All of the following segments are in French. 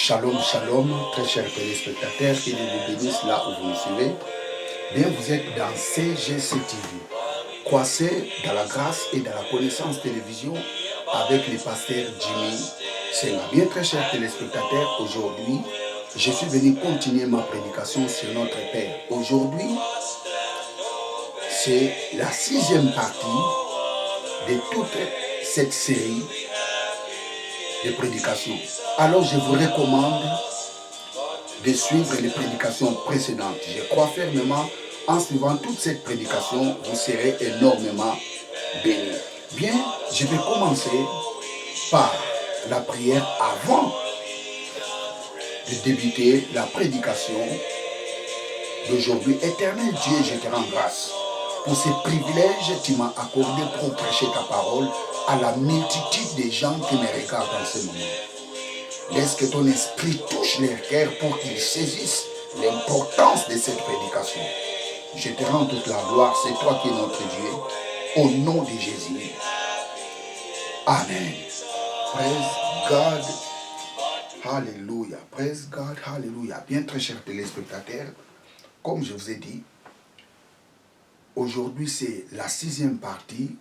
Shalom, shalom, très chers téléspectateurs, que Dieu vous bénisse là où vous nous suivez. Bien, vous êtes dans CGC TV, croissez dans la grâce et dans la connaissance télévision avec le pasteur Jimmy Senga. Bien, très chers téléspectateurs, aujourd'hui, je suis venu continuer ma prédication sur notre Père. Aujourd'hui, c'est la 6e partie de toute cette série de prédications. Alors, je vous recommande de suivre les prédications précédentes. Je crois fermement, en suivant toute cette prédication, vous serez énormément bénis. Bien, je vais commencer par la prière avant de débuter la prédication d'aujourd'hui. Éternel Dieu, je te rends grâce pour ces privilèges que tu m'as accordés pour prêcher ta parole à la multitude des gens qui me regardent en ce moment. Laisse que ton esprit touche leur cœur pour qu'ils saisissent l'importance de cette prédication. Je te rends toute la gloire, c'est toi qui es notre Dieu. Au nom de Jésus. Amen. Praise God. Alléluia. Praise God. Alléluia. Bien, très chers téléspectateurs, comme je vous ai dit, aujourd'hui c'est la 6e partie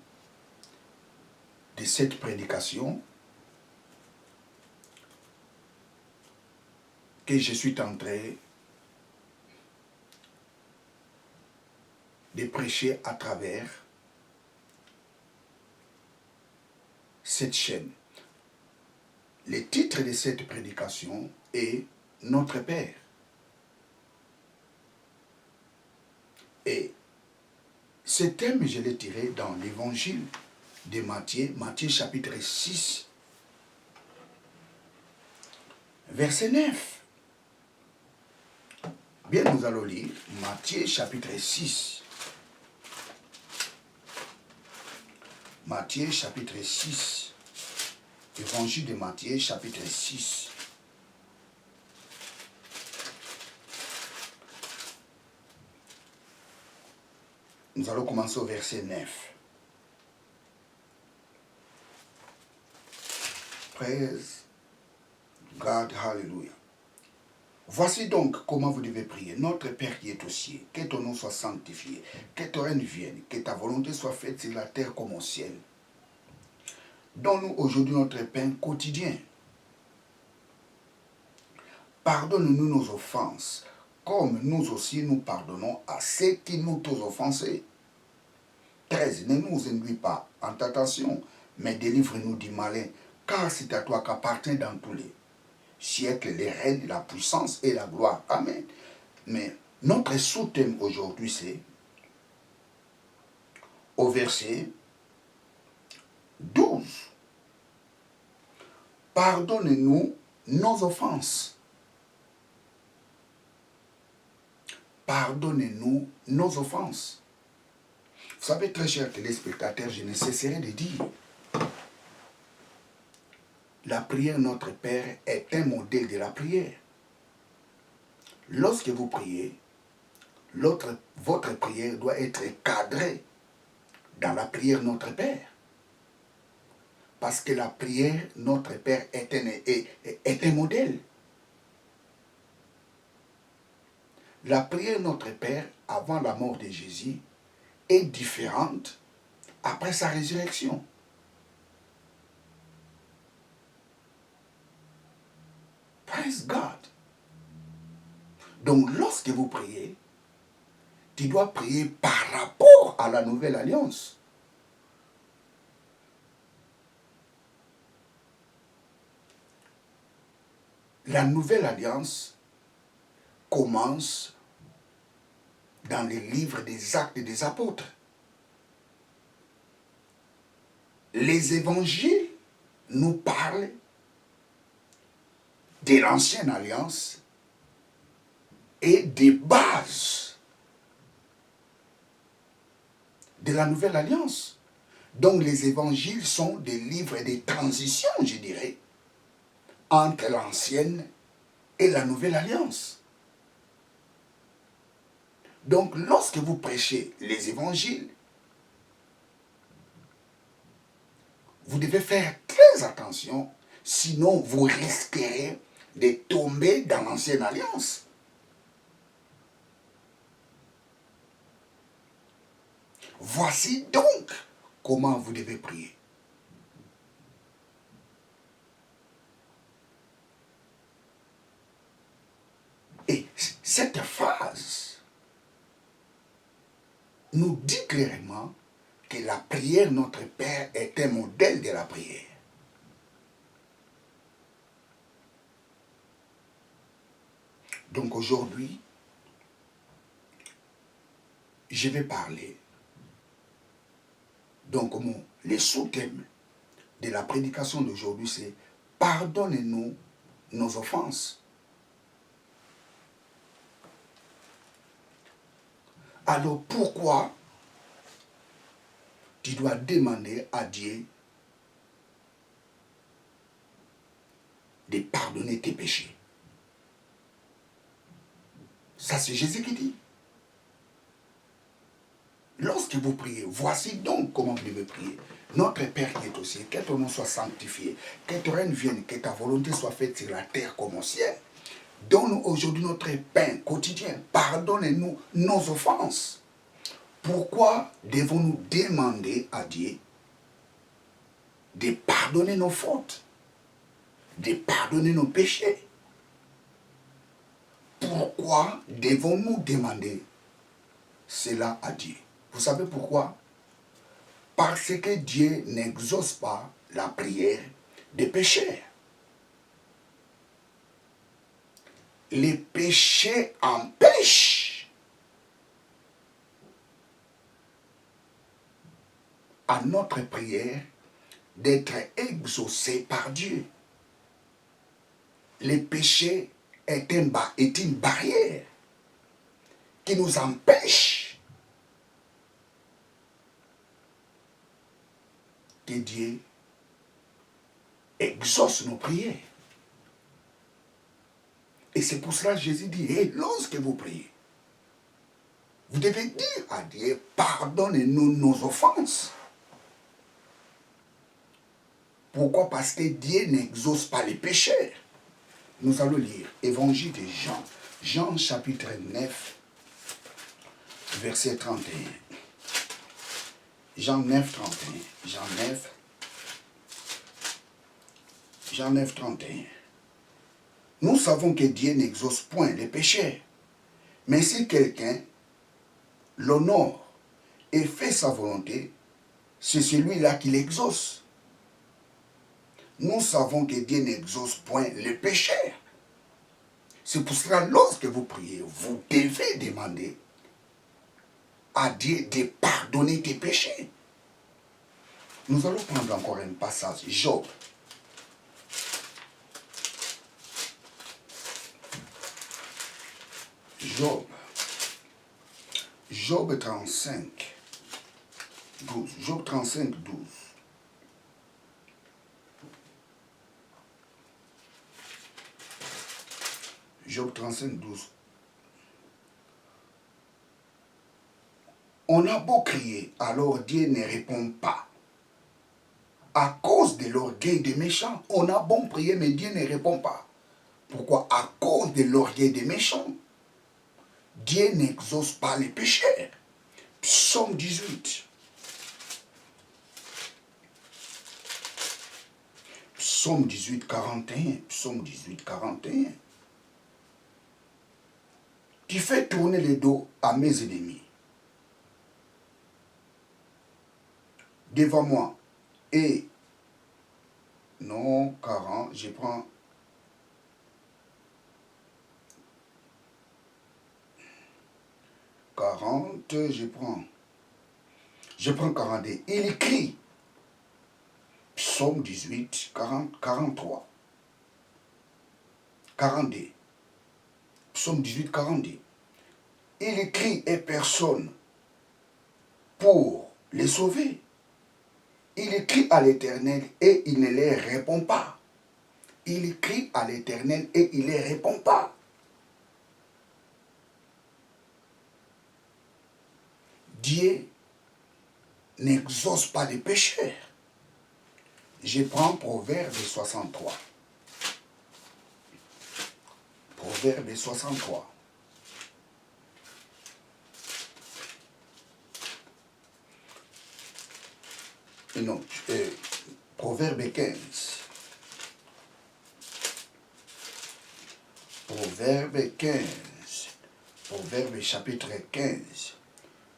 de cette prédication que je suis en train de prêcher à travers cette chaîne. Le titre de cette prédication est « Notre Père ». Et ce thème, je l'ai tiré dans l'évangile de Matthieu, Matthieu chapitre 6, verset 9. Bien, nous allons lire Matthieu chapitre 6. Matthieu chapitre 6. Évangile de Matthieu chapitre 6. Nous allons commencer au verset 9. Praise God, hallelujah. Voici donc comment vous devez prier. Notre Père qui est aux cieux, que ton nom soit sanctifié, que ton règne vienne, que ta volonté soit faite sur la terre comme au ciel. Donne-nous aujourd'hui notre pain quotidien. Pardonne-nous nos offenses, comme nous aussi nous pardonnons à ceux qui nous ont offensés. 13. Ne nous induis pas en tentation, mais délivre-nous du malin, car c'est à toi qu'appartient dans tous les siècles les règnes, la puissance et la gloire. Amen. Mais notre sous-thème aujourd'hui, c'est au verset 12. Pardonne-nous nos offenses. Pardonnez-nous nos offenses. Vous savez, très chers téléspectateurs, je ne cesserai de dire, la prière Notre Père est un modèle de la prière. Lorsque vous priez, votre prière doit être cadrée dans la prière Notre Père. Parce que la prière Notre Père est un modèle. La prière Notre Père avant la mort de Jésus est différente après sa résurrection. Praise God. Donc lorsque vous priez, tu dois prier par rapport à la nouvelle alliance. La nouvelle alliance commence dans les livres des Actes des Apôtres. Les évangiles nous parlent de l'ancienne alliance et des bases de la nouvelle alliance. Donc les évangiles sont des livres de transition, je dirais, entre l'ancienne et la nouvelle alliance. Donc lorsque vous prêchez les évangiles, vous devez faire très attention, sinon vous risquerez de tomber dans l'ancienne alliance. Voici donc comment vous devez prier. Et cette phrase nous dit clairement que la prière Notre Père est un modèle de la prière. Donc aujourd'hui, je vais parler. Donc le sous-thème de la prédication d'aujourd'hui, c'est « Pardonnez-nous nos offenses ». Alors pourquoi tu dois demander à Dieu de pardonner tes péchés? Ça, c'est Jésus qui dit. Lorsque vous priez, voici donc comment vous devez prier. Notre Père qui est au ciel, que ton nom soit sanctifié, que ton règne vienne, que ta volonté soit faite sur la terre comme au ciel. Donne-nous aujourd'hui notre pain quotidien. Pardonne-nous nos offenses. Pourquoi devons-nous demander à Dieu de pardonner nos fautes, de pardonner nos péchés? Pourquoi devons-nous demander cela à Dieu? Vous savez pourquoi? Parce que Dieu n'exauce pas la prière des pécheurs. Les péchés empêchent à notre prière d'être exaucée par Dieu. Le péché est une barrière qui nous empêche que Dieu exauce nos prières. Et c'est pour cela que Jésus dit, hey, lorsque vous priez, vous devez dire à Dieu, pardonnez-nous nos offenses. Pourquoi? Parce que Dieu n'exauce pas les pécheurs. Nous allons lire Évangile de Jean. Jean chapitre 9, verset 31. Jean 9, 31. Jean 9, 31. Nous savons que Dieu n'exauce point les pécheurs. Mais si quelqu'un l'honore et fait sa volonté, c'est celui-là qui l'exauce. Nous savons que Dieu n'exauce point les pécheurs. C'est pour cela, lorsque vous priez, vous devez demander à Dieu de pardonner tes péchés. Nous allons prendre encore un passage. Job. Job 35, 12. Job 35, 12. Job 35, 12. On a beau crier, alors Dieu ne répond pas. À cause de l'orgueil des méchants, on a beau prier, mais Dieu ne répond pas. Pourquoi? À cause de l'orgueil des méchants. Dieu n'exauce pas les pécheurs. Psaume 18. Psaume 18, 41. Psaume 18, 41. Tu fais tourner le dos à mes ennemis. Devant moi. Et non, 40, je prends 40, je prends 42. Il écrit, Psaume 18, 40, 43, 42, Psaume 18, 42. Il écrit et personne pour les sauver. Il écrit à l'Éternel et il ne les répond pas. Il écrit à l'Éternel et il ne les répond pas. Dieu n'exauce pas les pécheurs. Je prends Proverbe 63. Proverbe 63. Non, Proverbe 15. Proverbe 15. Proverbe chapitre 15.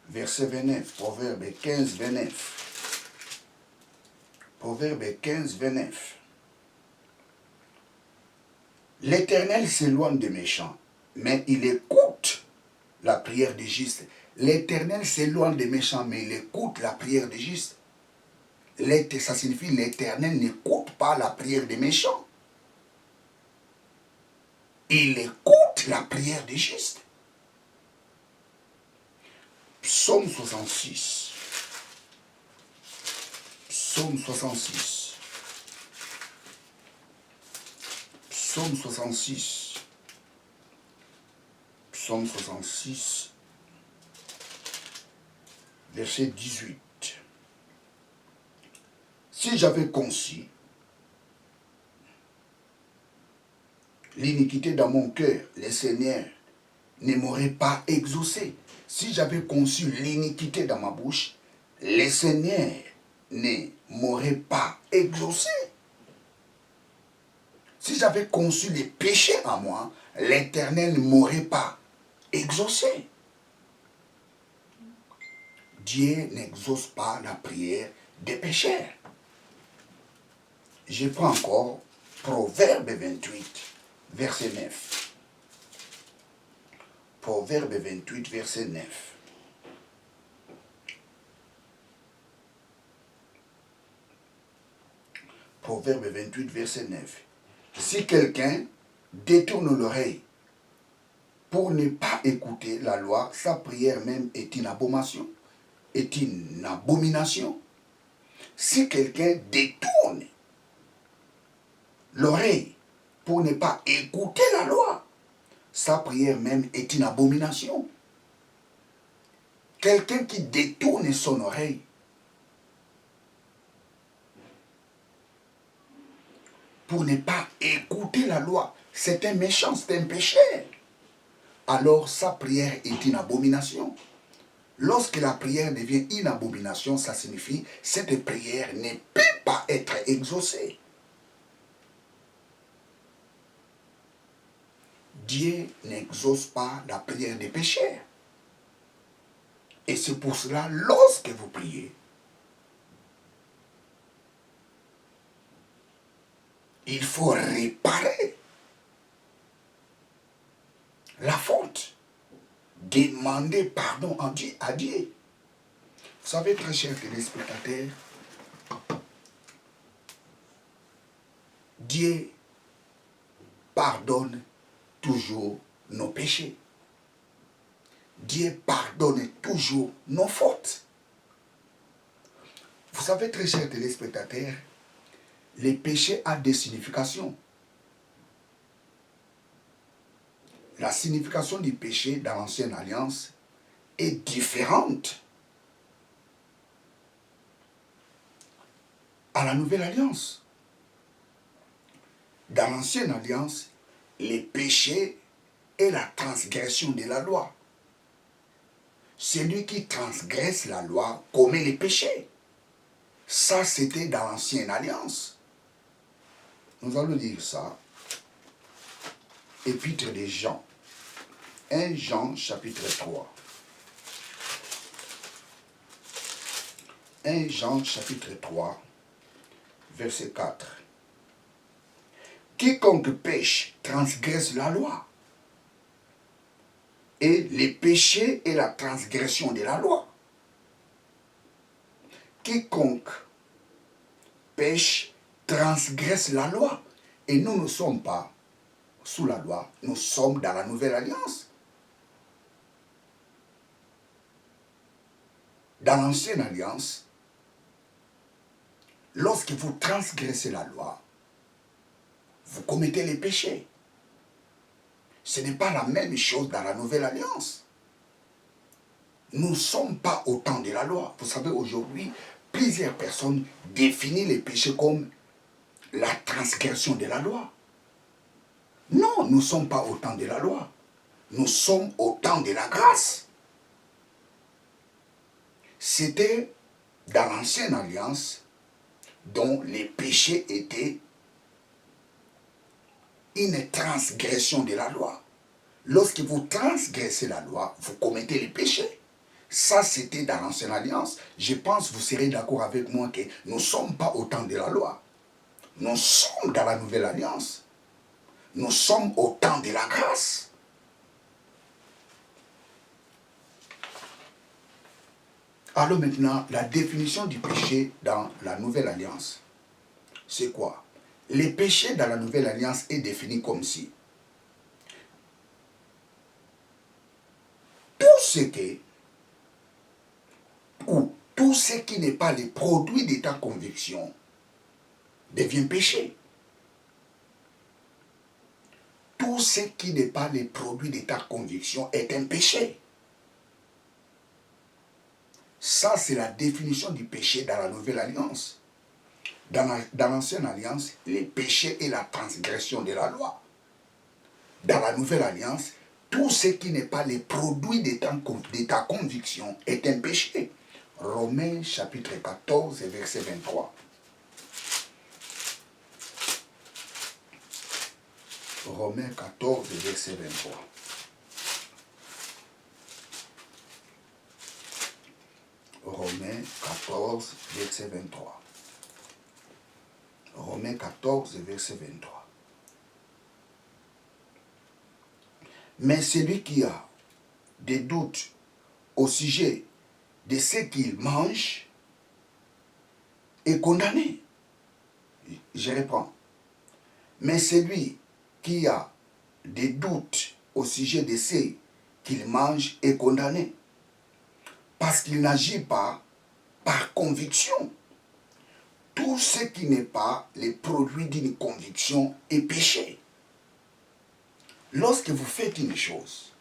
Verset 29. Proverbe 15, 29. Proverbe 15, 29. L'Éternel s'éloigne des méchants, mais il écoute la prière des justes. L'Éternel s'éloigne des méchants, mais il écoute la prière des justes. Ça signifie l'Éternel n'écoute pas la prière des méchants. Il écoute la prière des justes. Psaume 66. Psaume 66. Psaume 66. Psaume 66. Verset 18. Si j'avais conçu l'iniquité dans mon cœur, le Seigneur ne m'aurait pas exaucé. Si j'avais conçu l'iniquité dans ma bouche, le Seigneur ne m'aurait pas exaucé. Si j'avais conçu les péchés en moi, l'Éternel ne m'aurait pas exaucé. Dieu n'exauce pas la prière des pécheurs. Je prends encore Proverbe 28, verset 9. Proverbe 28, verset 9. Proverbe 28, verset 9. Si quelqu'un détourne l'oreille pour ne pas écouter la loi, sa prière même est une abomination. Est une abomination. Si quelqu'un détourne l'oreille pour ne pas écouter la loi, sa prière même est une abomination. Quelqu'un qui détourne son oreille pour ne pas écouter la loi, c'est un méchant, c'est un pécheur. Alors sa prière est une abomination. Lorsque la prière devient une abomination, ça signifie que cette prière ne peut pas être exaucée. Dieu n'exauce pas la prière des pécheurs. Et c'est pour cela, lorsque vous priez, il faut réparer la faute. Demander pardon à Dieu. Vous savez, très chers téléspectateurs, Dieu pardonne toujours nos péchés. Dieu pardonne toujours nos fautes. Vous savez, très chers téléspectateurs, les péchés ont des significations. La signification du péché dans l'Ancienne Alliance est différente à la Nouvelle Alliance. Dans l'Ancienne Alliance, les péchés est la transgression de la loi. Celui qui transgresse la loi commet les péchés. Ça, c'était dans l'Ancienne Alliance. Nous allons lire ça. Épître de Jean. 1 Jean chapitre 3. 1 Jean chapitre 3, verset 4. Quiconque pêche transgresse la loi. Et les péchés est la transgression de la loi. Quiconque pêche transgresse la loi. Et nous ne sommes pas sous la loi, nous sommes dans la Nouvelle Alliance. Dans l'Ancienne Alliance, lorsque vous transgressez la loi, vous commettez les péchés. Ce n'est pas la même chose dans la Nouvelle Alliance. Nous ne sommes pas au temps de la loi. Vous savez, aujourd'hui, plusieurs personnes définissent les péchés comme la transgression de la loi. Non, nous ne sommes pas au temps de la loi. Nous sommes au temps de la grâce. C'était dans l'ancienne alliance dont les péchés étaient une transgression de la loi. Lorsque vous transgressez la loi, vous commettez les péchés. Ça, c'était dans l'ancienne alliance. Je pense que vous serez d'accord avec moi que nous ne sommes pas au temps de la loi. Nous sommes dans la nouvelle alliance. Nous sommes au temps de la grâce. Alors maintenant, la définition du péché dans la nouvelle alliance, c'est quoi? Les péchés dans la nouvelle alliance est défini comme si tout ce qui n'est pas le produit de ta conviction devient péché. Tout ce qui n'est pas le produit de ta conviction est un péché. Ça, c'est la définition du péché dans la nouvelle alliance. Dans l'ancienne alliance, les péchés et la transgression de la loi. Dans la nouvelle alliance, tout ce qui n'est pas le produit de ta conviction est un péché. Romains chapitre 14, verset 23. Romains 14, verset 23. Romains 14, verset 23. Romains 14, verset 23. Mais celui qui a des doutes au sujet de ce qu'il mange est condamné. Je reprends. Mais celui qui a des doutes au sujet de ce qu'il mange est condamné. Parce qu'il n'agit pas par conviction. Tout ce qui n'est pas le produit d'une conviction est péché. Lorsque vous faites une chose,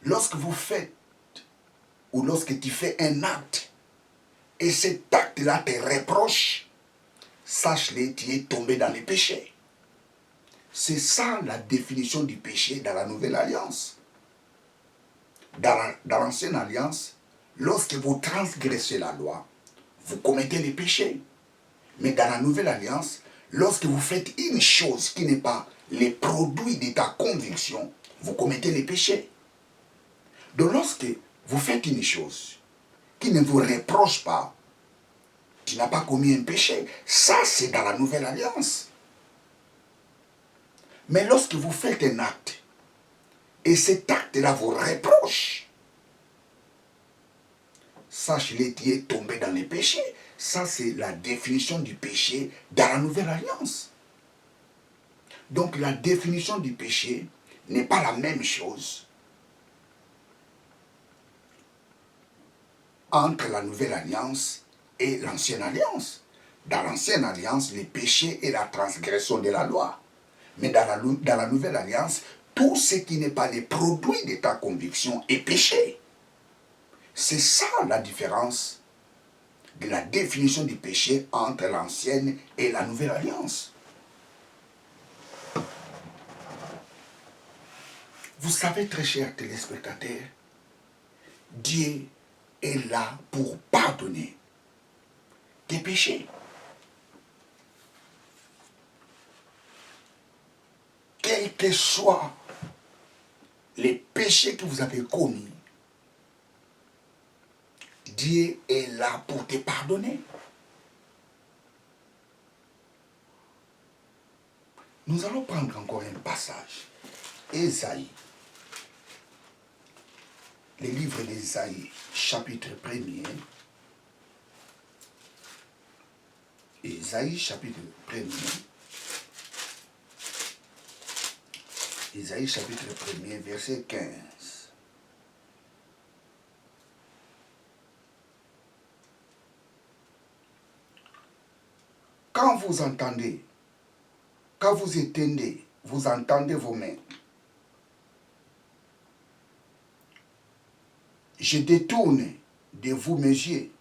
lorsque vous faites ou lorsque tu fais un acte et cet acte-là te reproche, sache-le, tu es tombé dans les péchés. C'est ça la définition du péché dans la nouvelle alliance. Dans l'ancienne alliance, lorsque vous transgressez la loi, vous commettez les péchés. Mais dans la nouvelle alliance, lorsque vous faites une chose qui n'est pas le produit de ta conviction, vous commettez les péchés. Donc lorsque vous faites une chose qui ne vous reproche pas, tu n'as pas commis un péché. Ça, c'est dans la nouvelle alliance. Mais lorsque vous faites un acte, et cet acte-là vous reproche, sache-le, tu es tombé dans les péchés. Ça, c'est la définition du péché dans la nouvelle alliance. Donc, la définition du péché n'est pas la même chose entre la nouvelle alliance et l'ancienne alliance. Dans l'ancienne alliance, le péché est la transgression de la loi. Mais dans la nouvelle alliance, tout ce qui n'est pas le produit de ta conviction est péché. C'est ça la différence de la définition du péché entre l'ancienne et la nouvelle alliance. Vous savez, très chers téléspectateurs, Dieu est là pour pardonner tes péchés. Quels que soient les péchés que vous avez commis, Dieu est là pour te pardonner. Nous allons prendre encore un passage. Ésaïe. Le livre d'Ésaïe, chapitre 1er. Ésaïe, chapitre 1er. Ésaïe, chapitre 1er, verset 15. Quand vous entendez, quand vous étendez, vous entendez vos mains. Je détourne de vous mes yeux.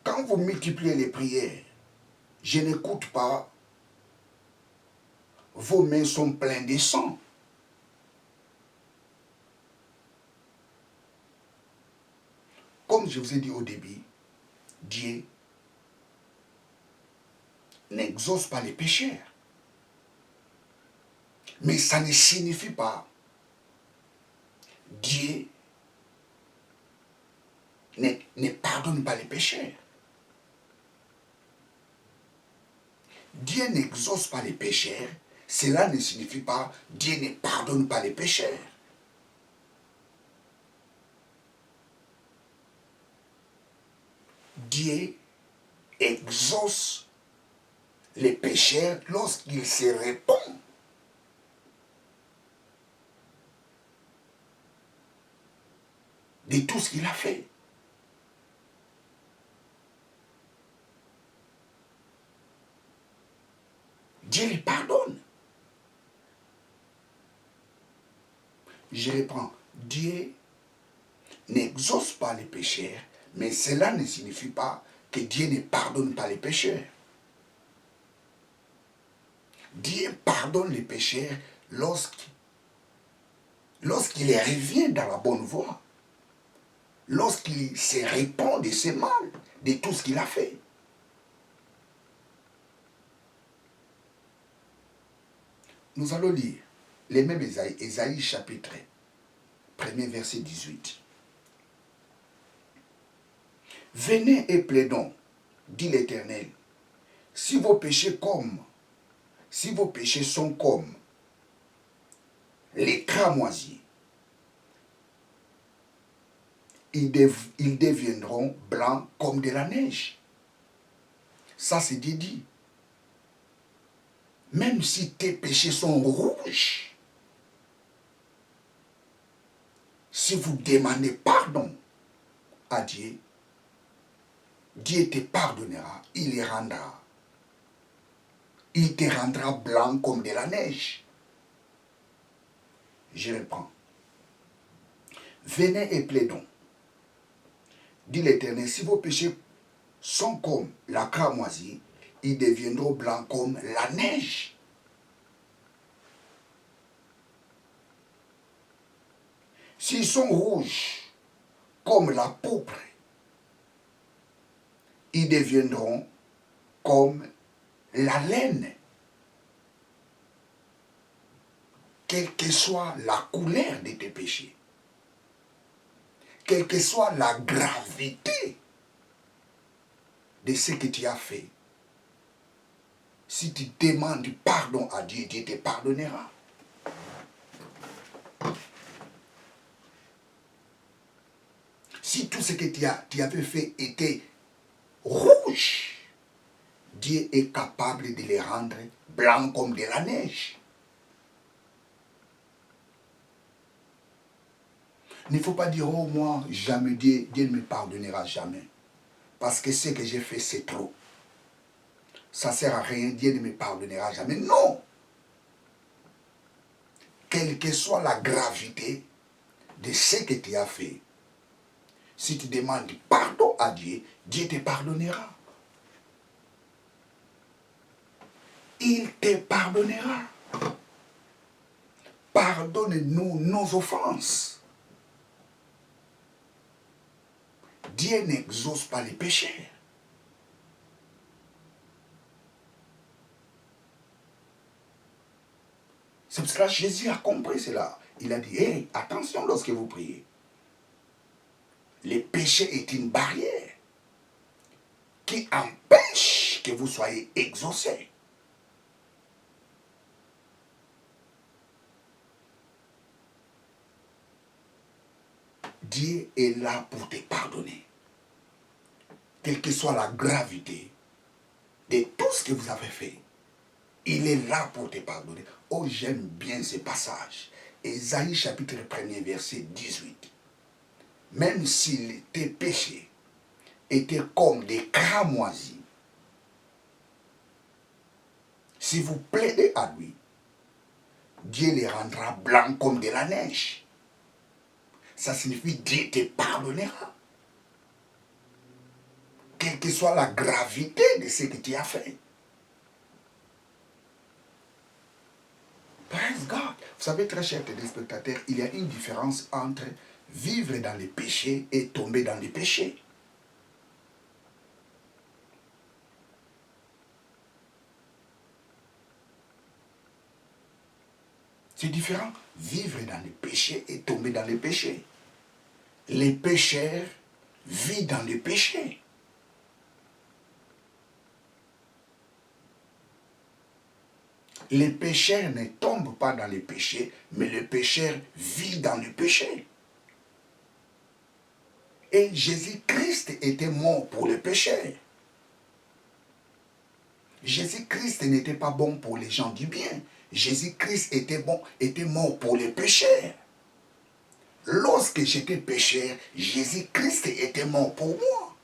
Quand vous multipliez les prières, je n'écoute pas vos mains sont pleines de sang. Comme je vous ai dit au début, Dieu n'exauce pas les pécheurs. Mais ça ne signifie pas Dieu ne pardonne pas les pécheurs. Dieu n'exauce pas les pécheurs. Cela ne signifie pas Dieu ne pardonne pas les pécheurs. Dieu exauce les pécheurs lorsqu'il se répand de tout ce qu'il a fait. Dieu les pardonne. Je reprends. Dieu n'exauce pas les pécheurs, mais cela ne signifie pas que Dieu ne pardonne pas les pécheurs. Dieu pardonne les pécheurs lorsqu'il revient dans la bonne voie, lorsqu'il se répand de ses mal, de tout ce qu'il a fait. Nous allons lire les mêmes Ésaïe, Ésaïe chapitre 1er verset 18. Venez et plaidons, dit l'Éternel, si vos péchés sont comme les cramoisis, ils deviendront blancs comme de la neige. Ça c'est dit. Même si tes péchés sont rouges, si vous demandez pardon à Dieu, Dieu te pardonnera, il les rendra. Il te rendra blanc comme de la neige. Je reprends. Venez et plaidons, dit l'Éternel, si vos péchés sont comme la cramoisie, ils deviendront blancs comme la neige. S'ils sont rouges comme la pourpre, ils deviendront comme la laine. Quelle que soit la couleur de tes péchés, quelle que soit la gravité de ce que tu as fait, si tu demandes pardon à Dieu, Dieu te pardonnera. Si tout ce que tu avais fait était rouge, Dieu est capable de les rendre blancs comme de la neige. Il ne faut pas dire, oh moi, jamais Dieu ne me pardonnera jamais. Parce que ce que j'ai fait, c'est trop. Ça ne sert à rien, Dieu ne me pardonnera jamais. Non! Quelle que soit la gravité de ce que tu as fait, si tu demandes pardon à Dieu, Dieu te pardonnera. Il te pardonnera. Pardonne-nous nos offenses. Dieu n'exauce pas les pécheurs. C'est pour cela que Jésus a compris cela. Il a dit, hey, attention lorsque vous priez. Le péché est une barrière qui empêche que vous soyez exaucés. Dieu est là pour te pardonner. Quelle que soit la gravité de tout ce que vous avez fait, il est là pour te pardonner. Oh, j'aime bien ce passage. Ésaïe chapitre 1er verset 18. Même si tes péchés étaient comme des cramoisis, si vous plaidez à lui, Dieu les rendra blancs comme de la neige. Ça signifie Dieu te pardonnera. Quelle que soit la gravité de ce que tu as fait. savez, très chers téléspectateurs, il y a une différence entre vivre dans les péchés et tomber dans les péchés. C'est différent. Vivre dans les péchés et tomber dans les péchés. Les pécheurs vivent dans les péchés. Les pécheurs ne tombent pas dans les péchés, mais le pécheur vit dans le péché. Et Jésus-Christ était mort pour le pécheur. Jésus-Christ n'était pas bon pour les gens du bien. Jésus-Christ était mort pour les pécheurs. Lorsque j'étais pécheur, Jésus-Christ était mort pour moi.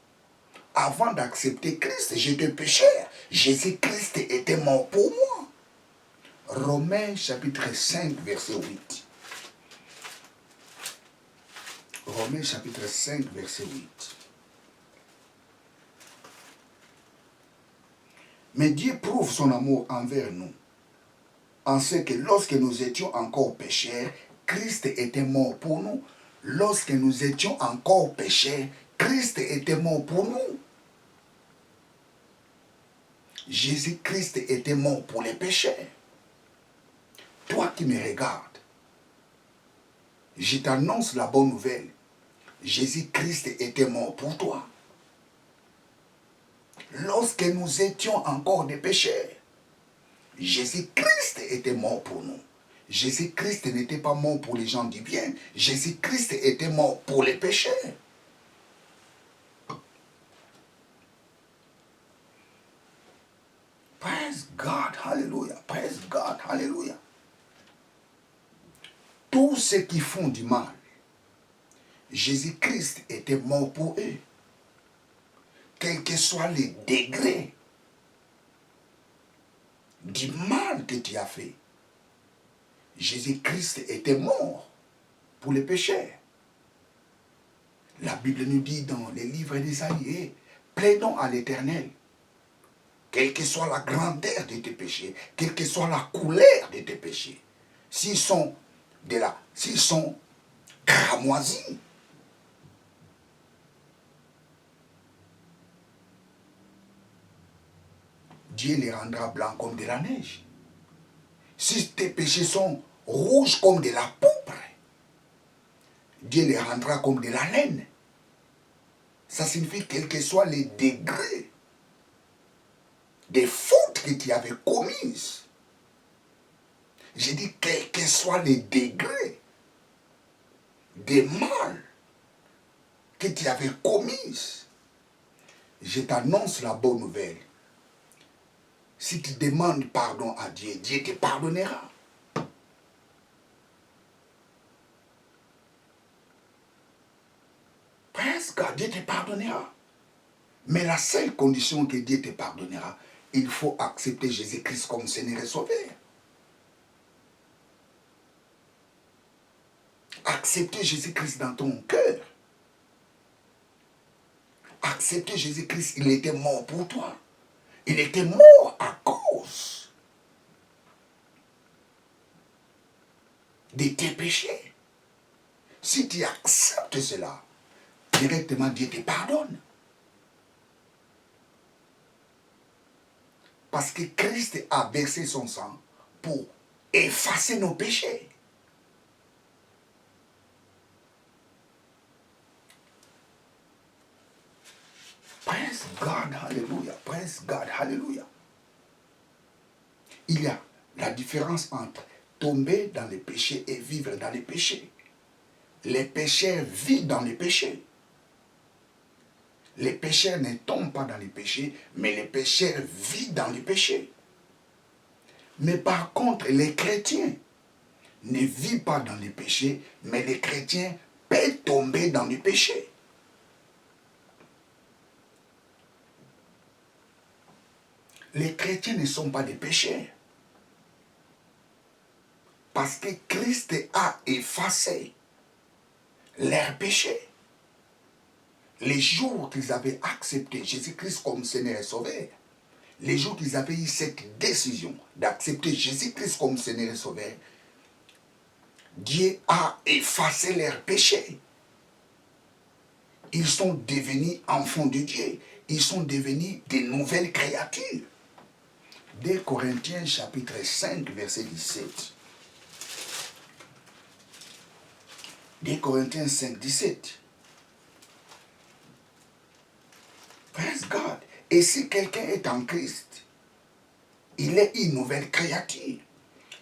Avant d'accepter Christ, j'étais pécheur. Jésus-Christ était mort pour moi. Romains chapitre 5, verset 8. Romains chapitre 5, verset 8. Mais Dieu prouve son amour envers nous, en ce que lorsque nous étions encore pécheurs, Christ était mort pour nous. Lorsque nous étions encore pécheurs, Christ était mort pour nous. Jésus-Christ était mort pour les pécheurs. Toi qui me regardes, je t'annonce la bonne nouvelle. Jésus-Christ était mort pour toi. Lorsque nous étions encore des pécheurs, Jésus-Christ était mort pour nous. Jésus-Christ n'était pas mort pour les gens du bien. Jésus-Christ était mort pour les pécheurs. Praise God, hallelujah. Praise God, hallelujah. Tous ceux qui font du mal, Jésus-Christ était mort pour eux. Quel que soit le degré du mal que tu as fait, Jésus-Christ était mort pour les pécheurs. La Bible nous dit dans les livres d'Ésaïe, plaidons à l'Éternel, quelle que soit la grandeur de tes péchés, quelle que soit la couleur de tes péchés, s'ils sont cramoisis, Dieu les rendra blancs comme de la neige. Si tes péchés sont rouges comme de la pourpre, Dieu les rendra comme de la laine. Ça signifie quel que soit les degrés des fautes que tu avais commises. J'ai dit quel que soit les degrés des mal que tu avais commises. Je t'annonce la bonne nouvelle. Si tu demandes pardon à Dieu, Dieu te pardonnera. Presque, Dieu te pardonnera. Mais la seule condition que Dieu te pardonnera, il faut accepter Jésus-Christ comme Seigneur et Sauveur. Accepter Jésus-Christ dans ton cœur. Accepter Jésus-Christ, il était mort pour toi. Il était mort à cause de tes péchés. Si tu acceptes cela, directement Dieu te pardonne. Parce que Christ a versé son sang pour effacer nos péchés. Praise God, hallelujah. Praise God, hallelujah. Il y a la différence entre tomber dans les péchés et vivre dans les péchés. Les pécheurs vivent dans les péchés. Les pécheurs ne tombent pas dans les péchés, mais les pécheurs vivent dans les péchés. Mais par contre, les chrétiens ne vivent pas dans les péchés, mais les chrétiens peuvent tomber dans les péchés. Les chrétiens ne sont pas des pécheurs. Parce que Christ a effacé leurs péchés. Les jours qu'ils avaient accepté Jésus-Christ comme Seigneur et Sauveur, les jours qu'ils avaient eu cette décision d'accepter Jésus-Christ comme Seigneur et Sauveur, Dieu a effacé leurs péchés. Ils sont devenus enfants de Dieu. Ils sont devenus des nouvelles créatures. 2 Corinthiens chapitre 5, verset 17. 2 Corinthiens 5, 17. Praise God. Et si quelqu'un est en Christ, il est une nouvelle créature.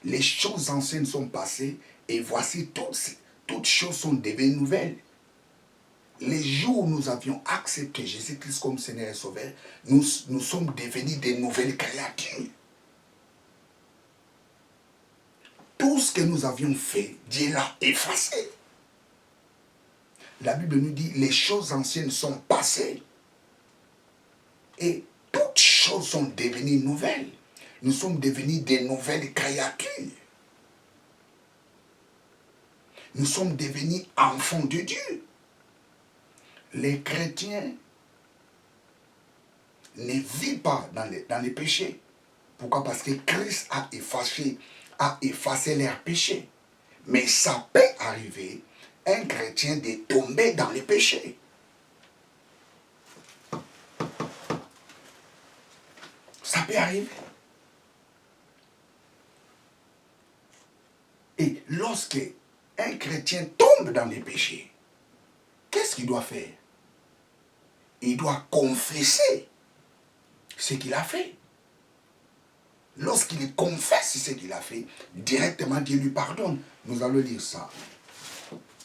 Les choses anciennes sont passées et voici toutes choses sont devenues nouvelles. Les jours où nous avions accepté Jésus-Christ comme Seigneur et Sauveur, nous sommes devenus des nouvelles créatures. Tout ce que nous avions fait, Dieu l'a effacé. La Bible nous dit, les choses anciennes sont passées et toutes choses sont devenues nouvelles. Nous sommes devenus des nouvelles créatures. Nous sommes devenus enfants de Dieu. Les chrétiens ne vivent pas dans les péchés. Pourquoi? Parce que Christ a effacé leurs péchés. Mais ça peut arriver, un chrétien de tomber dans les péchés. Ça peut arriver. Et lorsque un chrétien tombe dans les péchés, qu'est-ce qu'il doit faire? Il doit confesser ce qu'il a fait. Lorsqu'il confesse ce qu'il a fait, directement Dieu lui pardonne. Nous allons lire ça.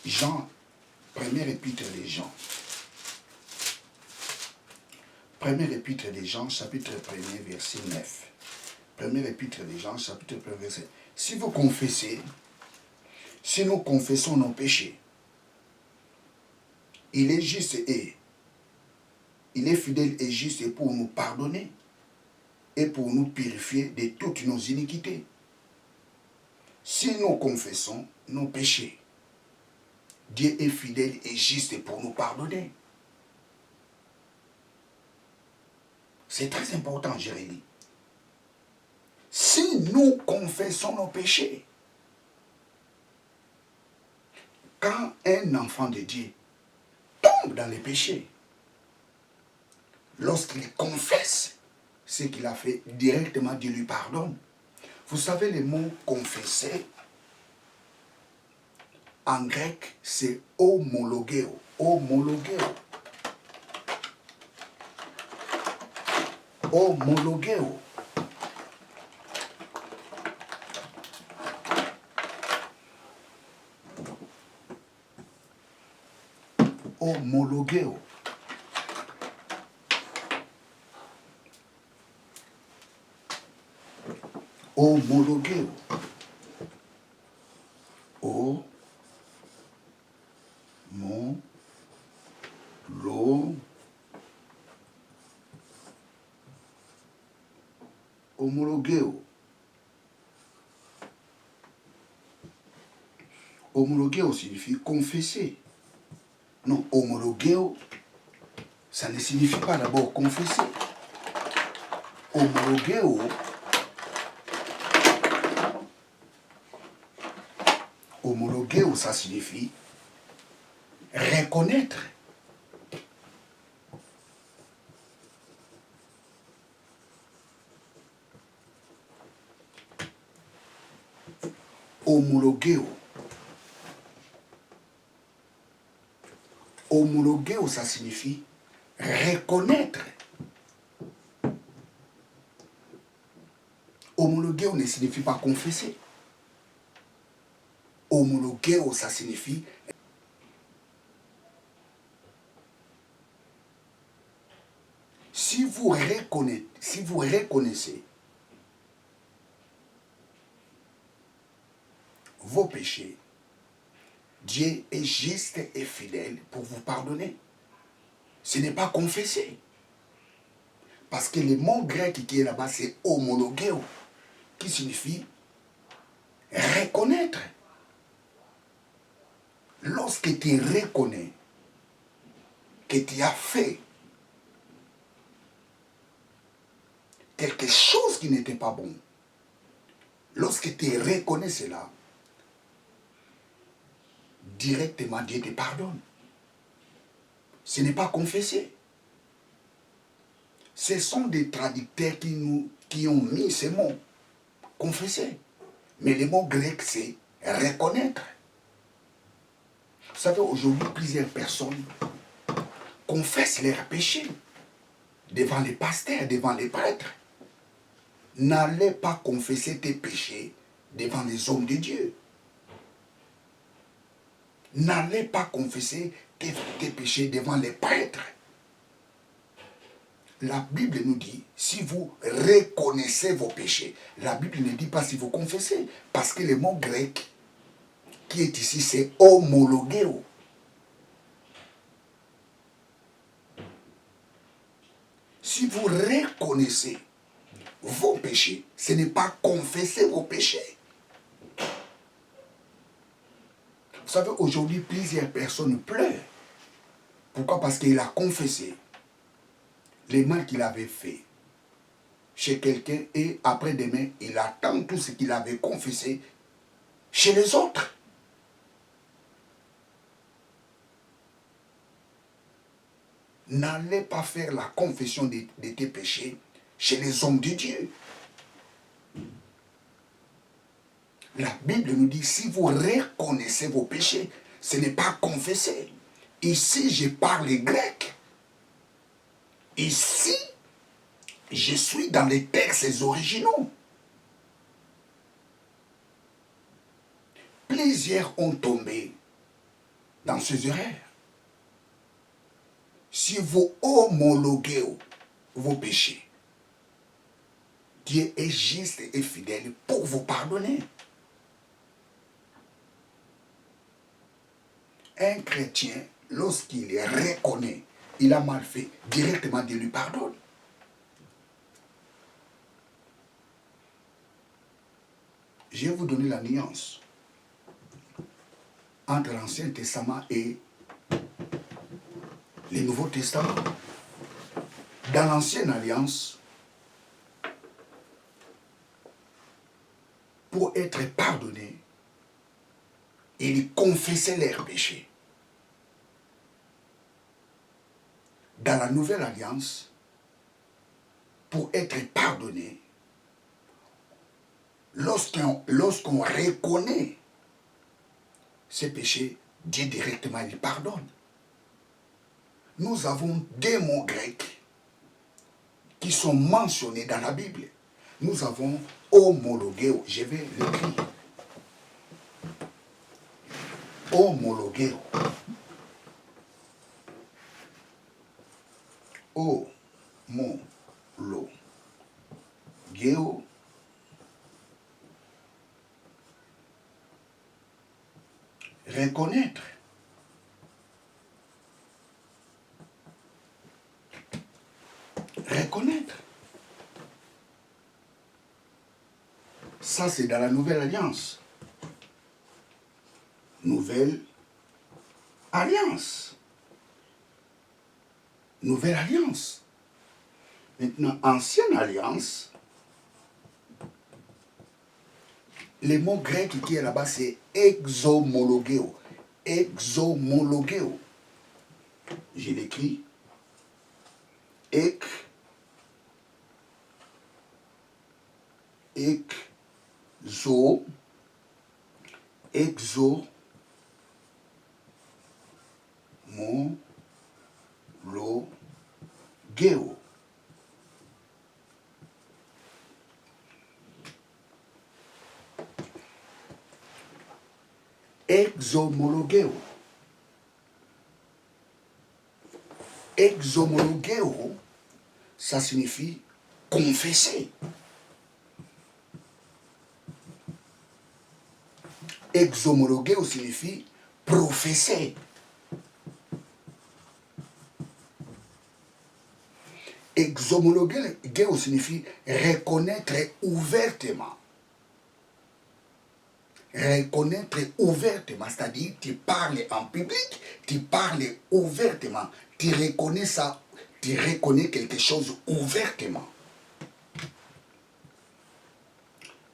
Jean, première épître de Jean. Première épître de Jean, chapitre 1er, verset 9. Première épître de Jean, chapitre 1er, verset 9. Si vous confessez, si nous confessons nos péchés, il est juste et il est fidèle et juste pour nous pardonner et pour nous purifier de toutes nos iniquités. Si nous confessons nos péchés, Dieu est fidèle et juste pour nous pardonner. C'est très important, Jérémie. Si nous confessons nos péchés, quand un enfant de Dieu tombe dans les péchés, lorsqu'il confesse ce qu'il a fait, directement Dieu lui pardonne. Vous savez, le mot confesser, en grec, c'est homologeo. Homologeo. Homologeo. Homologeo. Homologeo. O mon lo homologeo. Homologeo signifie confesser. Non, homologeo, ça ne signifie pas d'abord confesser. Homologeo, homologeo, ça signifie reconnaître. Homologeo. Homologeo, ça signifie reconnaître. Homologeo ne signifie pas confesser. Homologeo, ça signifie si vous reconnaissez vos péchés, Dieu est juste et fidèle pour vous pardonner. Ce n'est pas confesser. Parce que le mot grec qui est là-bas, c'est homologeo, qui signifie reconnaître. Lorsque tu reconnais que tu as fait quelque chose qui n'était pas bon, lorsque tu reconnais cela, directement Dieu te pardonne. Ce n'est pas confesser. Ce sont des traducteurs qui ont mis ces mots, confesser. Mais le mot grec, c'est reconnaître. Vous savez, aujourd'hui, plusieurs personnes confessent leurs péchés devant les pasteurs, devant les prêtres. N'allez pas confesser tes péchés devant les hommes de Dieu. N'allez pas confesser tes péchés devant les prêtres. La Bible nous dit, si vous reconnaissez vos péchés, la Bible ne dit pas si vous confessez, parce que le mot grec qui est ici, c'est homologueo. Si vous reconnaissez vos péchés, ce n'est pas confesser vos péchés. Vous savez, aujourd'hui, plusieurs personnes pleurent. Pourquoi? Parce qu'il a confessé les mal qu'il avait fait chez quelqu'un et après-demain, il attend tout ce qu'il avait confessé chez les autres. N'allez pas faire la confession de tes péchés chez les hommes de Dieu. La Bible nous dit, si vous reconnaissez vos péchés, ce n'est pas confesser. Ici, je parle grec. Ici, je suis dans les textes originaux. Plusieurs ont tombé dans ces erreurs. Si vous homologuez vos péchés, Dieu est juste et fidèle pour vous pardonner. Un chrétien, lorsqu'il reconnaît, il a mal fait, directement Dieu lui pardonne. Je vais vous donner la nuance entre l'Ancien Testament et le Nouveau Testament. Dans l'Ancienne Alliance, pour être pardonné, ils confessaient leurs péchés. Dans la Nouvelle Alliance, pour être pardonné, lorsqu'on reconnaît ses péchés, Dieu directement lui pardonne. Nous avons deux mots grecs qui sont mentionnés dans la Bible. Nous avons homologueo, je vais l'écrire. Homologueo. Homologueo. Reconnaître. Reconnaître. Ça, c'est dans la Nouvelle Alliance. Nouvelle Alliance. Nouvelle Alliance. Maintenant, Ancienne Alliance, le mot grec qui est là-bas, c'est exomologueo. Exomologueo. Je l'écris. Exomologueo. Exomologueo. Exomologueo, ça signifie confesser. Exomologueo signifie professer. Exomologueo signifie reconnaître ouvertement. Reconnaître ouvertement, c'est-à-dire tu parles en public, tu parles ouvertement, tu reconnais ça, tu reconnais quelque chose ouvertement.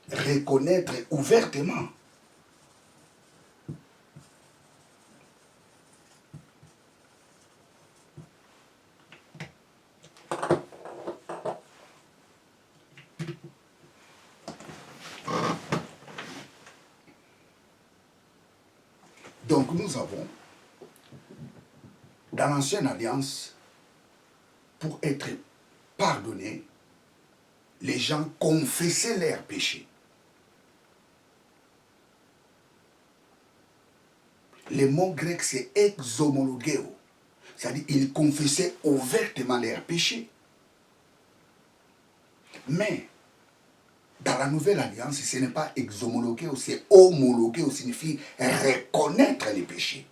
Reconnaître ouvertement. Donc nous avons, dans l'ancienne alliance, pour être pardonnés, les gens confessaient leurs péchés. Le mot grec, c'est exomologeo. C'est-à-dire qu'ils confessaient ouvertement leurs péchés. Mais, dans la nouvelle alliance, ce n'est pas exomologeo, c'est homologeo, signifie reconnaître les péchés.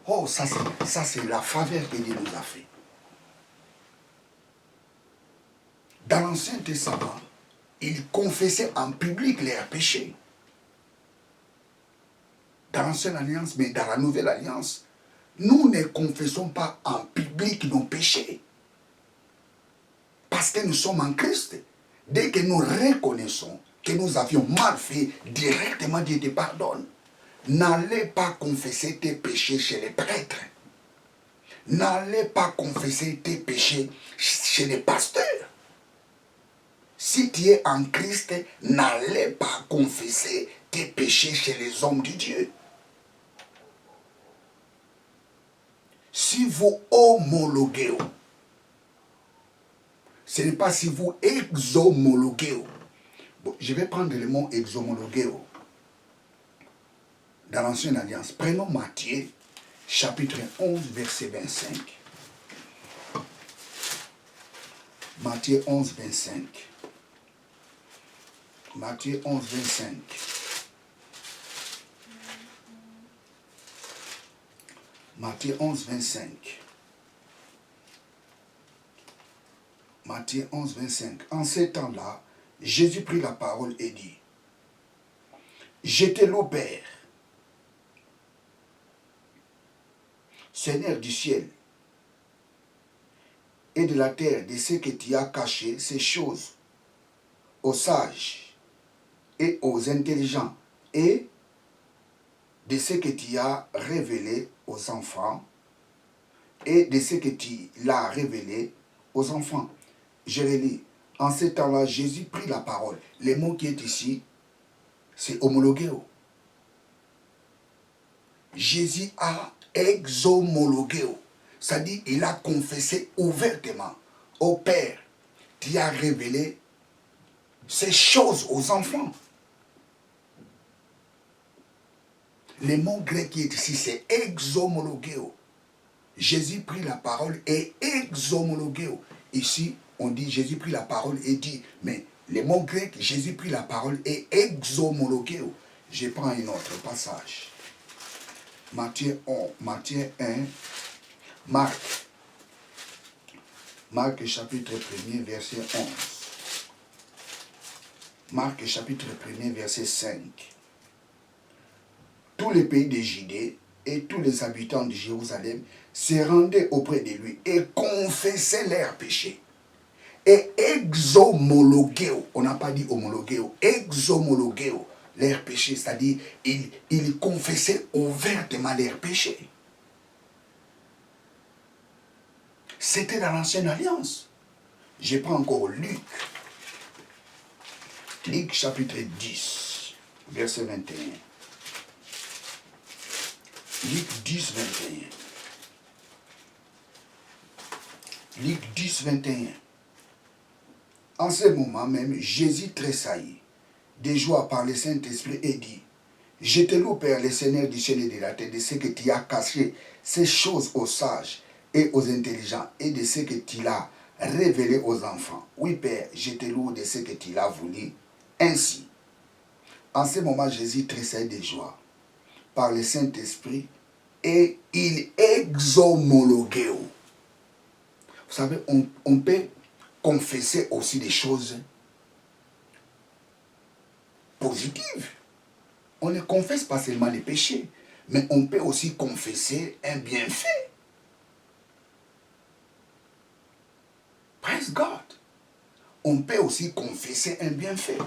Oh, ça c'est la faveur que Dieu nous a fait. Dans l'Ancien Testament, ils confessaient en public leurs péchés. Dans l'Ancienne Alliance, mais dans la Nouvelle Alliance, nous ne confessons pas en public nos péchés. Parce que nous sommes en Christ. Dès que nous reconnaissons que nous avions mal fait, directement Dieu te pardonne. N'allez pas confesser tes péchés chez les prêtres. N'allez pas confesser tes péchés chez les pasteurs. Si tu es en Christ, n'allez pas confesser tes péchés chez les hommes de Dieu. Si vous homologuez, ce n'est pas si vous exomologuez. Bon, je vais prendre le mot exomologuer dans l'Ancienne Alliance. Prenons Matthieu, chapitre 11, verset 25. Matthieu 11, 25. Matthieu 11, 25. Matthieu 11, 25. Matthieu 11, 25. En ces temps-là, Jésus prit la parole et dit, « J'étais le Père, Seigneur du ciel et de la terre, de ce que tu as caché ces choses aux sages et aux intelligents, et de ce que tu as révélé aux enfants, et de ce que tu l'as révélé aux enfants. » Je relis. En ce temps-là, Jésus prit la parole. Le mot qui est ici, c'est homologueo. Jésus a exomologueo. C'est-à-dire, il a confessé ouvertement au Père qui a révélé ces choses aux enfants. Le mot grec qui est ici, c'est exomologueo. Jésus prit la parole et exomologueo. Ici, on dit Jésus prit la parole et dit, mais le mot grec, Jésus prit la parole et exomologueo. Je prends un autre passage. Matthieu 1, Marc chapitre 1er, verset 11. Marc chapitre 1er, verset 5. Tous les pays de Judée et tous les habitants de Jérusalem se rendaient auprès de lui et confessaient leurs péchés. Et exomologueo, on n'a pas dit homologueo, exomologueo, leurs péchés, c'est-à-dire ils confessaient ouvertement leurs péchés. C'était dans l'Ancienne Alliance. Je prends encore Luc. Luc chapitre 10, verset 21. Luc 10, 21. Luc 10, 21. En ce moment même, Jésus tressaillit de joie par le Saint-Esprit et dit, « Je te loue, Père, le Seigneur du ciel et de la terre, de ce que tu as caché ces choses aux sages et aux intelligents, et de ce que tu l'as révélé aux enfants. Oui, Père, je te loue de ce que tu l'as voulu ainsi. » En ce moment, Jésus tressaillit de joie par le Saint-Esprit et il exomologuait. Vous savez, on peut confesser aussi des choses positives. On ne confesse pas seulement les péchés, mais on peut aussi confesser un bienfait. Praise God. On peut aussi confesser un bienfait.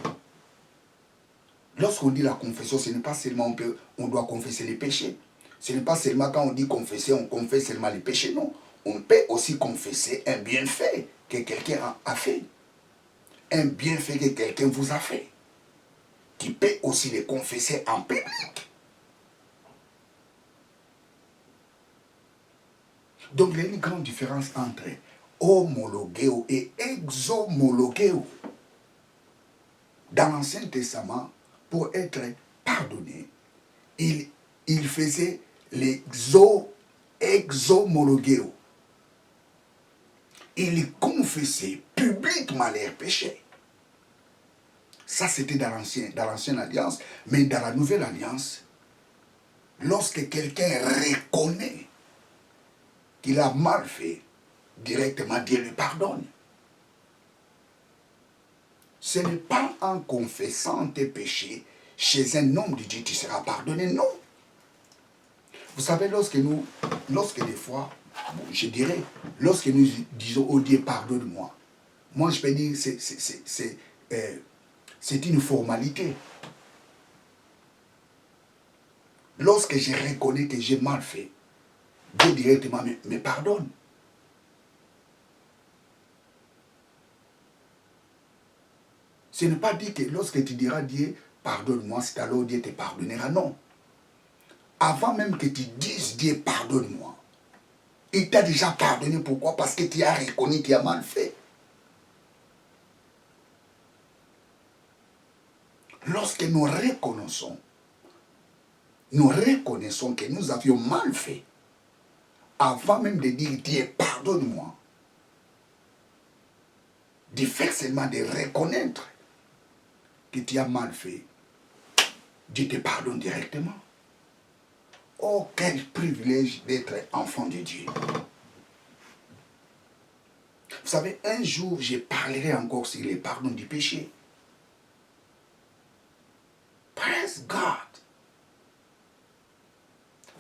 Lorsqu'on dit la confession, ce n'est pas seulement on doit confesser les péchés. Ce n'est pas seulement quand on dit confesser, on confesse seulement les péchés. Non. On peut aussi confesser un bienfait que quelqu'un a fait. Un bienfait que quelqu'un vous a fait. Qui peut aussi les confesser en public. Donc, il y a une grande différence entre homologuéo et exhomologuéo. Dans l'Ancien Testament, pour être pardonné, il faisait exhomologuéo. Il confessait publiquement leurs péchés. Ça, c'était dans l'ancienne alliance. Mais dans la nouvelle alliance, lorsque quelqu'un reconnaît qu'il a mal fait, directement Dieu lui pardonne. Ce n'est pas en confessant tes péchés chez un homme de Dieu tu seras pardonné, non. Vous savez, lorsque des fois, je dirais, lorsque nous disons au Dieu pardonne-moi, moi je peux dire c'est une formalité. Lorsque je reconnais que j'ai mal fait, Dieu directement me pardonne. Ce n'est pas dit que lorsque tu diras Dieu, pardonne-moi, c'est alors Dieu te pardonnera. Non. Avant même que tu dises Dieu, pardonne-moi, il t'a déjà pardonné. Pourquoi? Parce que tu as reconnu que tu as mal fait. Lorsque nous reconnaissons que nous avions mal fait, avant même de dire Dieu, pardonne-moi, de faire seulement de reconnaître que tu as mal fait, Dieu te pardonne directement. Oh, quel privilège d'être enfant de Dieu. Vous savez, un jour, je parlerai encore sur les pardons du péché. Praise God.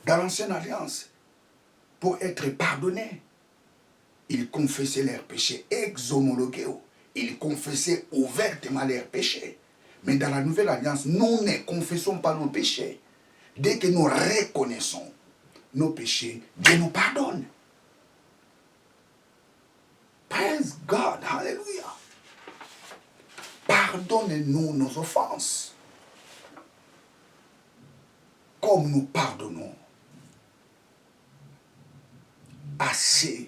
Dans l'ancienne alliance, pour être pardonné, ils confessaient leurs péchés, exhomologuéo. Ils confessaient ouvertement leurs péchés. Mais dans la nouvelle alliance, nous ne confessons pas nos péchés. Dès que nous reconnaissons nos péchés, Dieu nous pardonne. Praise God, hallelujah. Pardonne-nous nos offenses, comme nous pardonnons à ceux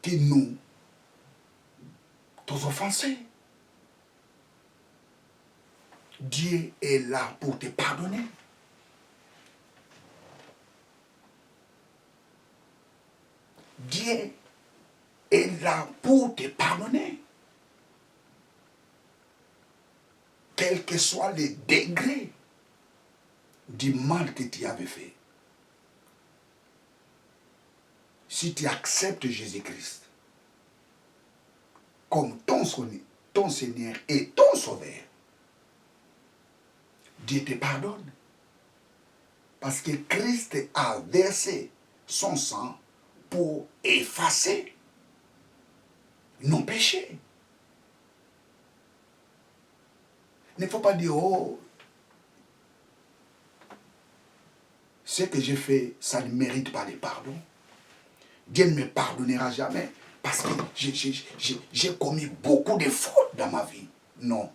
qui nous ont offensés. Dieu est là pour te pardonner. Dieu est là pour te pardonner. Quel que soit le degré du mal que tu avais fait. Si tu acceptes Jésus-Christ comme ton Seigneur et ton Sauveur, Dieu te pardonne. Parce que Christ a versé son sang pour effacer nos péchés. Il ne faut pas dire, oh, ce que j'ai fait, ça ne mérite pas le pardon. Dieu ne me pardonnera jamais parce que j'ai commis beaucoup de fautes dans ma vie. Non.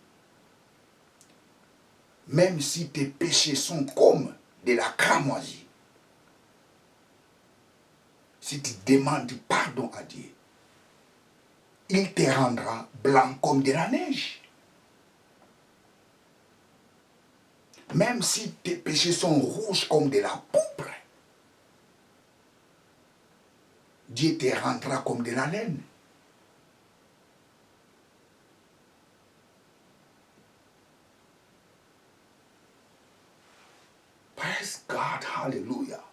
Même si tes péchés sont comme de la cramoisie, si tu demandes pardon à Dieu, il te rendra blanc comme de la neige. Même si tes péchés sont rouges comme de la pourpre, Dieu te rendra comme de la laine. Praise God, hallelujah.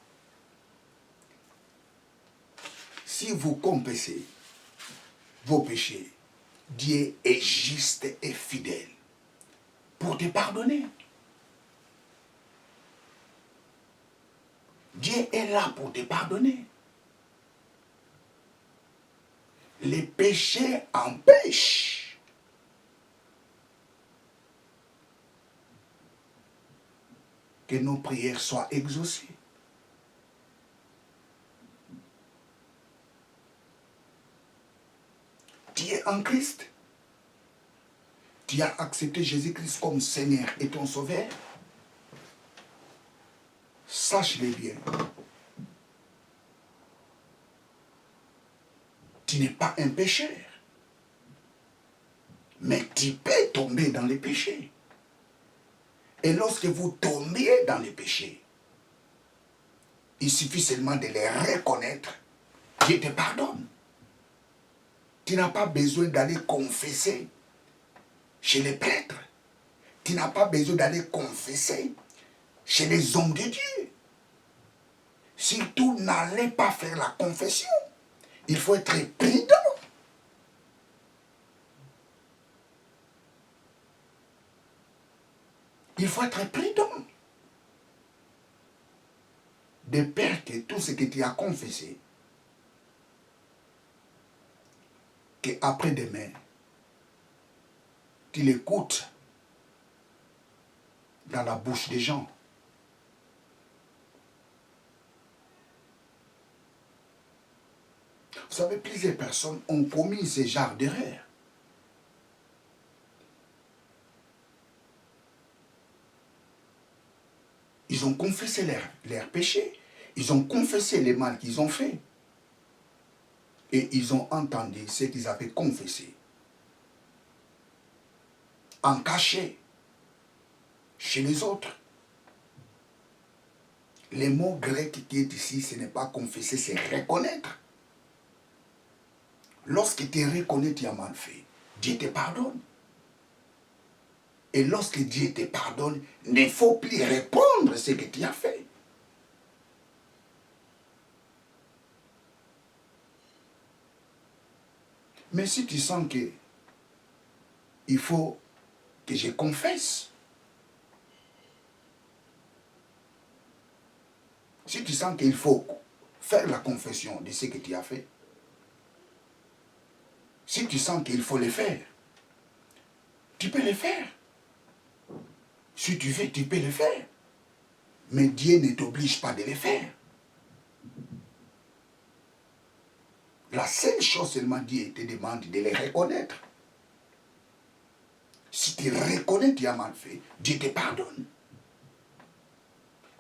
Si vous confessez vos péchés, Dieu est juste et fidèle pour te pardonner. Dieu est là pour te pardonner. Les péchés empêchent que nos prières soient exaucées. Tu es en Christ. Tu as accepté Jésus-Christ comme Seigneur et ton Sauveur. Sache-le bien. tu n'es pas un pécheur. Mais tu peux tomber dans les péchés. Et lorsque vous tombez dans les péchés, il suffit seulement de les reconnaître. Dieu te pardonne. Tu n'as pas besoin d'aller confesser chez les prêtres. Tu n'as pas besoin d'aller confesser chez les hommes de Dieu. Surtout, n'allez pas faire la confession. Il faut être prudent. Il faut être prudent. De peur que tout ce que tu as confessé, qu'après-demain, tu l'écoutes dans la bouche des gens. Vous savez, plusieurs personnes ont commis ce genre d'erreur. Ils ont confessé leurs péchés. Ils ont confessé les mal qu'ils ont fait. Et ils ont entendu ce qu'ils avaient confessé. En cachet. Chez les autres. Le mot grec qui est ici, ce n'est pas confesser, c'est reconnaître. Lorsque tu reconnais que tu as mal fait, Dieu te pardonne. Et lorsque Dieu te pardonne, il ne faut plus répondre à ce que tu as fait. Mais si tu sens que il faut que je confesse, si tu sens qu'il faut faire la confession de ce que tu as fait, si tu sens qu'il faut le faire, tu peux le faire. Si tu veux, tu peux le faire. Mais Dieu ne t'oblige pas de le faire. La seule chose seulement Dieu te demande de les reconnaître. Si tu reconnais que tu as mal fait, Dieu te pardonne.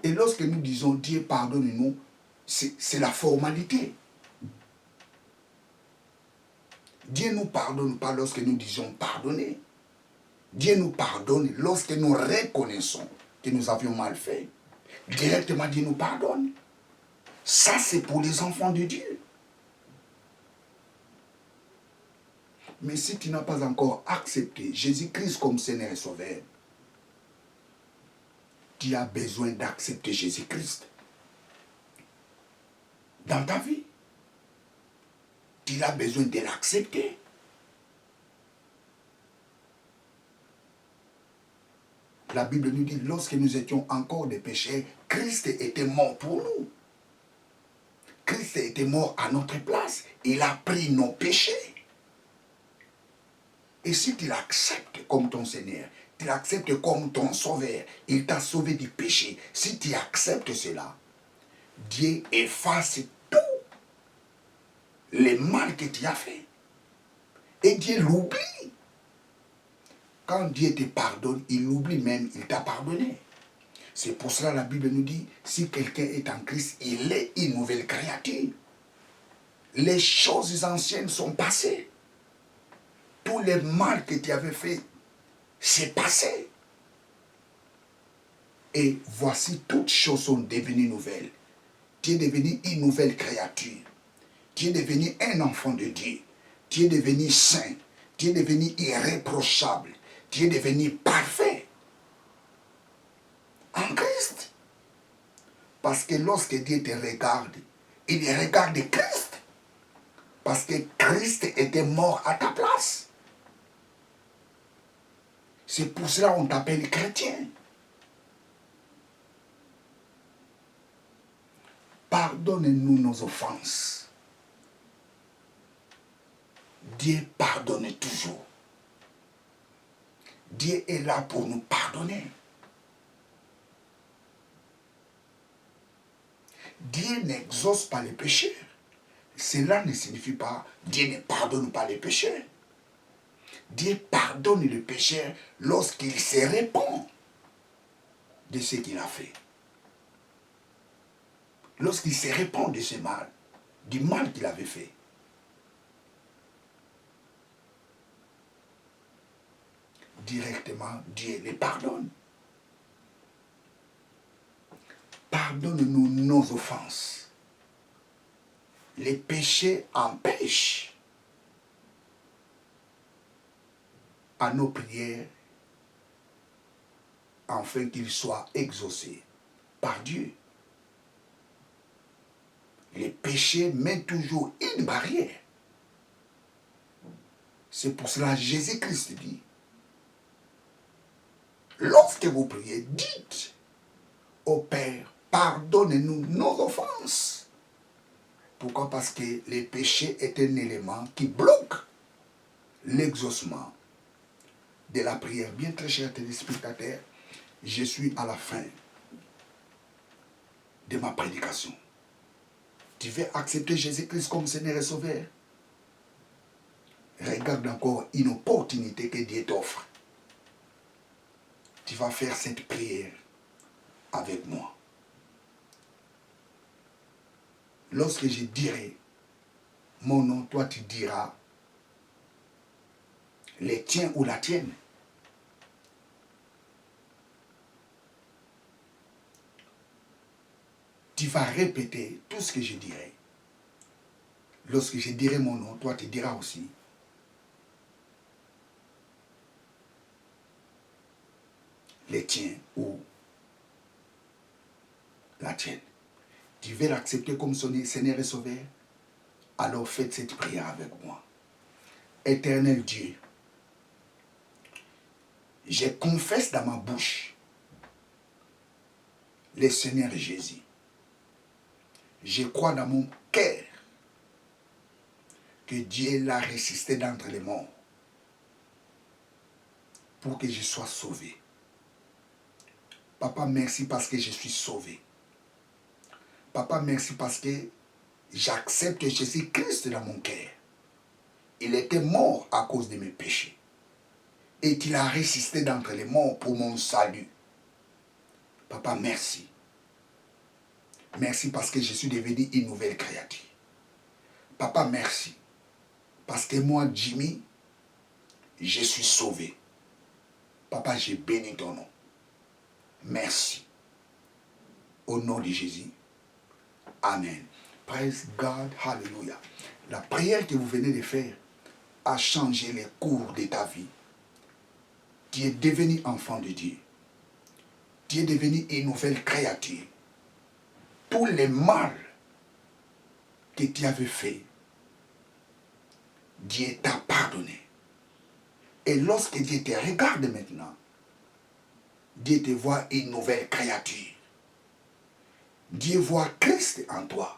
Et lorsque nous disons Dieu pardonne-nous, c'est la formalité. Dieu ne nous pardonne pas lorsque nous disons pardonner. Dieu nous pardonne lorsque nous reconnaissons que nous avions mal fait. Directement, Dieu nous pardonne. Ça, c'est pour les enfants de Dieu. Mais si tu n'as pas encore accepté Jésus-Christ comme Seigneur et Sauveur, tu as besoin d'accepter Jésus-Christ dans ta vie. Tu as besoin de l'accepter. La Bible nous dit, lorsque nous étions encore des pécheurs, Christ était mort pour nous. Christ était mort à notre place. Il a pris nos péchés. Et si tu l'acceptes comme ton Seigneur, tu l'acceptes comme ton Sauveur, il t'a sauvé du péché. Si tu acceptes cela, Dieu efface tout le mal que tu as fait. Et Dieu l'oublie. Quand Dieu te pardonne, il oublie même, il t'a pardonné. C'est pour cela que la Bible nous dit, si quelqu'un est en Christ, il est une nouvelle créature. Les choses anciennes sont passées. Tout le mal que tu avais fait, c'est passé. Et voici, toutes choses sont devenues nouvelles. Tu es devenu une nouvelle créature. Tu es devenu un enfant de Dieu. Tu es devenu saint. Tu es devenu irréprochable. Tu es devenu parfait. En Christ. Parce que lorsque Dieu te regarde, il regarde Christ. Parce que Christ était mort à ta place. C'est pour cela qu'on t'appelle chrétien. Pardonne-nous nos offenses. Dieu pardonne toujours. Dieu est là pour nous pardonner. Dieu n'exauce pas les pécheurs. Cela ne signifie pas Dieu ne pardonne pas les pécheurs. Dieu pardonne le pécheur lorsqu'il se répand de ce qu'il a fait. Lorsqu'il se répand de ce mal, du mal qu'il avait fait. directement, Dieu les pardonne. Pardonne-nous nos offenses. Les péchés empêchent à nos prières afin qu'ils soient exaucés par Dieu. Les péchés mettent toujours une barrière. C'est pour cela que Jésus-Christ dit, lorsque vous priez, dites au Père, pardonnez-nous nos offenses. Pourquoi? Parce que les péchés est un élément qui bloque l'exaucement de la prière. Bien très chers téléspectateurs, je suis à la fin de ma prédication. Tu veux accepter Jésus-Christ comme Seigneur et Sauveur? Regarde encore une opportunité que Dieu t'offre. Tu vas faire cette prière avec moi. Lorsque je dirai mon nom, toi tu diras les tiens ou la tienne. Tu vas répéter tout ce que je dirai. Lorsque je dirai mon nom, toi tu diras aussi les tiens ou la tienne. Tu veux l'accepter comme son Seigneur et Sauveur? Alors faites cette prière avec moi. Éternel Dieu, je confesse dans ma bouche le Seigneur Jésus. Je crois dans mon cœur que Dieu l'a ressuscité d'entre les morts pour que je sois sauvé. Papa, merci parce que je suis sauvé. Papa, merci parce que j'accepte Jésus-Christ dans mon cœur. Il était mort à cause de mes péchés. Et qu'il a ressuscité d'entre les morts pour mon salut. Papa, merci. Merci parce que je suis devenu une nouvelle créature. Papa, merci. Parce que moi, Jimmy, je suis sauvé. Papa, je bénis ton nom. Merci. Au nom de Jésus. Amen. Praise God. Hallelujah. La prière que vous venez de faire a changé les cours de ta vie. Tu es devenu enfant de Dieu. Tu es devenu une nouvelle créature. Tous les mal que tu avais fait, Dieu t'a pardonné. Et lorsque Dieu te regarde maintenant, Dieu te voit une nouvelle créature. Dieu voit Christ en toi.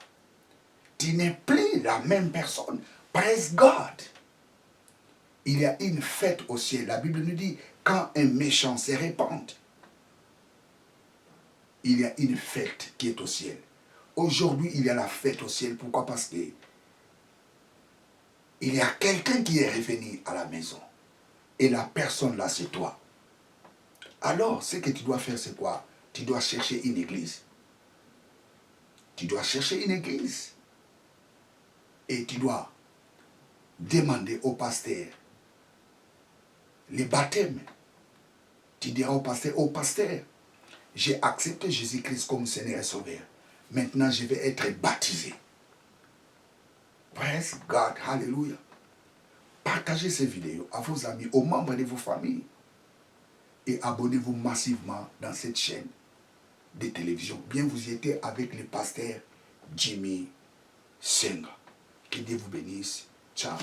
Tu n'es plus la même personne. Praise God. Il y a une fête au ciel. La Bible nous dit, quand un méchant se répand, il y a une fête qui est au ciel. Aujourd'hui, il y a la fête au ciel. Pourquoi? Parce que il y a quelqu'un qui est revenu à la maison. Et la personne là, c'est toi. Alors, ce que tu dois faire, c'est quoi? Tu dois chercher une église. Tu dois chercher une église. Et tu dois demander au pasteur les baptêmes. Tu diras au pasteur, j'ai accepté Jésus-Christ comme Seigneur et Sauveur. Maintenant, je vais être baptisé. Praise God. Hallelujah. Partagez ces vidéos à vos amis, aux membres de vos familles. Et abonnez-vous massivement dans cette chaîne de télévision. Bien, vous y étiez avec le pasteur Jimmy Senga. Que Dieu vous bénisse. Ciao.